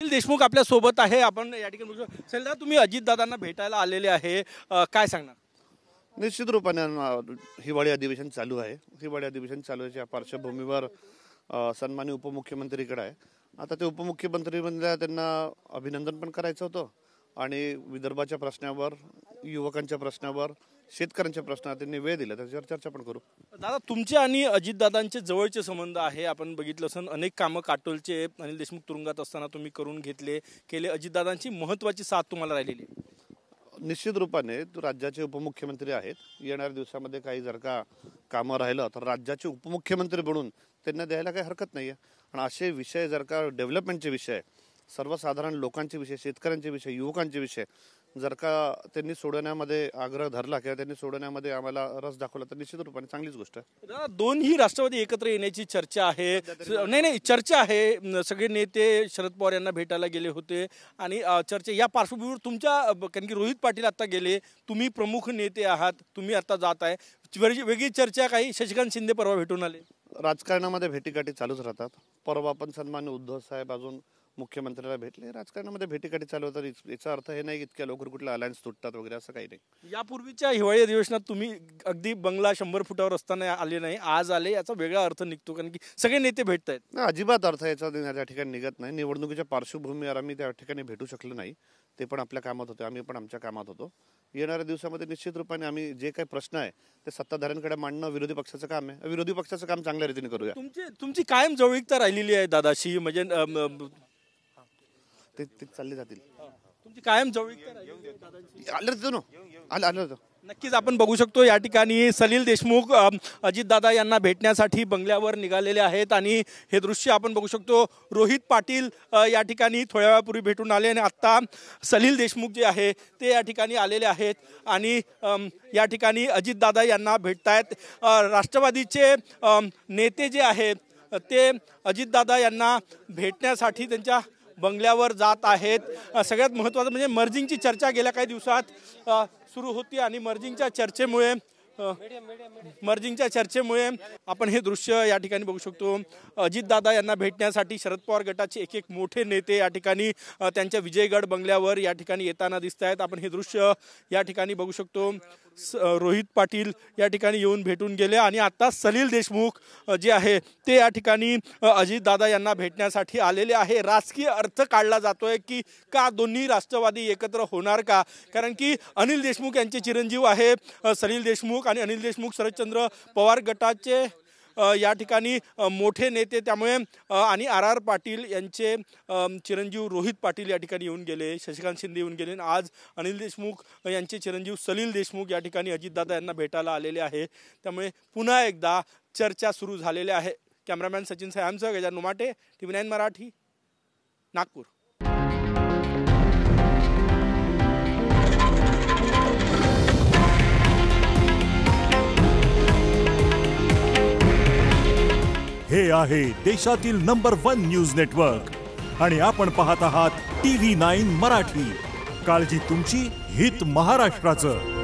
सलील देशमुख आपल्या सोबत आहे. आपण या ठिकाणी बघू शकतो. सलील दादा, तुम्ही अजितदादांना भेटायला आलेले आहे, काय सांगणार? निश्चित रूपाने हिवाळी अधिवेशन चालू आहे. हिवाळी अधिवेशन चालूच्या पार्श्वभूमीवर सन्माननीय उपमुख्यमंत्रीकडे आहे. आता ते उपमुख्यमंत्री म्हणजे त्यांना अभिनंदन पण करायचं होतं आणि विदर्भाच्या प्रश्नावर, युवकांच्या प्रश्नावर, शेतकऱ्यांच्या प्रश्नावर त्यांनी वेळ दिला, त्याच्यावर चर्चा पण करू. दादा, तुमचे आणि अजितदादांचे जवळचे संबंध आहे. आपण बघितलं असं अनेक कामं काटोलचे अनिल देशमुख तुरुंगात असताना तुम्ही करून केले. अजितदादांची महत्त्वाची साथ तुम्हाला राहिलेली आहे. निश्चित रूपाने राज्याचे उपमुख्यमंत्री आहेत. येणाऱ्या दिवसामध्ये काही जर का कामं राहिलं तर राज्याचे उपमुख्यमंत्री बनून त्यांना द्यायला काही हरकत नाही आहे. आणि असे विषय जर का डेव्हलपमेंटचे विषय, सर्वसाधारण लोकांचे विषय, शेतकऱ्यांचे विषय, युवकांचे विषय जर का त्यांनी सोडवण्यामध्ये आग्रह धरला किंवा त्यांनी सोडवण्यामध्ये आम्हाला रस दाखवला तर निश्चित रूपाने चांगलीच गोष्ट आहे. दोन्ही राष्ट्रवादी एकत्र येण्याची चर्चा आहे. नाही, चर्चा आहे. सगळे नेते शरद पवार यांना भेटायला गेले होते आणि चर्चा या पार्श्वभूमीवर तुमच्या, कारण की रोहित पाटील आता गेले, तुम्ही प्रमुख नेते आहात, तुम्ही आता जात आहे, वेगळी चर्चा काही? शशिकांत शिंदे परवा भेटून आले. राजकारणामध्ये भेटीगाठी चालूच राहतात. परवा पण सन्मान्य उद्धव साहेब अजून मुख्यमंत्र्याला भेटले. राजकारणामध्ये भेटीगाठी चालू होतात. याचा अर्थ हे नाही इतक्या लवकर कुठला अलायन्स तुटतात वगैरे, असं काही नाही. यापूर्वीच्या हिवाळी अधिवेशनात तुम्ही अगदी बंगला 100 फुटावर असताना आले नाही, आज आले, याचा वेगळा अर्थ निघतो कारण की सगळे नेते भेटत आहेत. अजिबात अर्थ याचा त्या ठिकाणी निघत नाही. निवडणुकीच्या पार्श्वभूमीवर आम्ही त्या ठिकाणी भेटू शकलो नाही. ते पण आपल्या कामात होते, आम्ही पण आमच्या कामात होतो. येणाऱ्या दिवसामध्ये निश्चित रूपाने आम्ही जे काही प्रश्न आहे ते सत्ताधाऱ्यांकडे मांडणं विरोधी पक्षाचं काम आहे. विरोधी पक्षाचं काम चांगल्या रीतीने करूया. तुमची कायम जवळीकता राहिलेली आहे दादाशी, म्हणजे ते चालले जातील. तुमची कायम जवळीकता राहिलेली आहे दादाशी. आलं नक्कीच आपण बघू शकतो या ठिकाणी सलील देशमुख अजितदादा यांना भेटण्यासाठी बंगल्यावर निघालेले आहेत आणि हे दृश्य आपण बघू शकतो. रोहित पाटील या ठिकाणी थोड्या वेळापूर्वी भेटून आले आणि आत्ता सलील देशमुख जे आहे ते या ठिकाणी आलेले आहेत आणि या ठिकाणी अजितदादा यांना भेटतायत. राष्ट्रवादीचे नेते जे आहेत ते अजितदादा यांना भेटण्यासाठी त्यांच्या बंगल्यावर जात आहेत. सगळ्यात महत्त्वाचं म्हणजे मर्जिंगची चर्चा गेल्या काही दिवसात सुरू होती आणि मर्जिंगच्या चर्चेमुळे आपण हे दृश्य या ठिकाणी बघू शकतो. अजितदादा यांना भेटण्यासाठी शरद पवार गटाचे एक मोठे नेते या ठिकाणी त्यांच्या विजयगड बंगल्यावर या ठिकाणी येताना दिसत आहेत. आपण हे दृश्य या ठिकाणी बघू शकतो. रोहित पाटील या ठिकाणी येऊन भेटून गेले आणि आता सलील देशमुख जे आहे ते या ठिकाणी अजितदादा यांना भेटण्यासाठी आलेले आहे. राजकीय अर्थ काढला जातोय की का दोन्ही राष्ट्रवादी एकत्र होणार का, कारण की अनिल देशमुख यांचे चिरंजीव आहे सलील देशमुख आणि अनिल देशमुख शरदचंद्र पवार गटाचे या ठिकाणी मोठे नेते, त्यामुळे आणि RR पाटील यांचे चिरंजीव रोहित पाटील या ठिकाणी येऊन गेले, शशिकांत शिंदे येऊन गेले, आज अनिल देशमुख यांचे चिरंजीव सलील देशमुख या ठिकाणी अजितदादा यांना भेटायला आलेले आहे. त्यामुळे पुन्हा एकदा चर्चा सुरू झालेली आहे. कॅमेरामॅन सचिन सायांसह गजानन नुमाटे, TV9 मराठी, नागपूर. हे आहे देशातील नंबर 1 न्यूज नेटवर्क आणि आपण पाहत आहात TV9 मराठी. काळजी तुमची, हित महाराष्ट्राचं.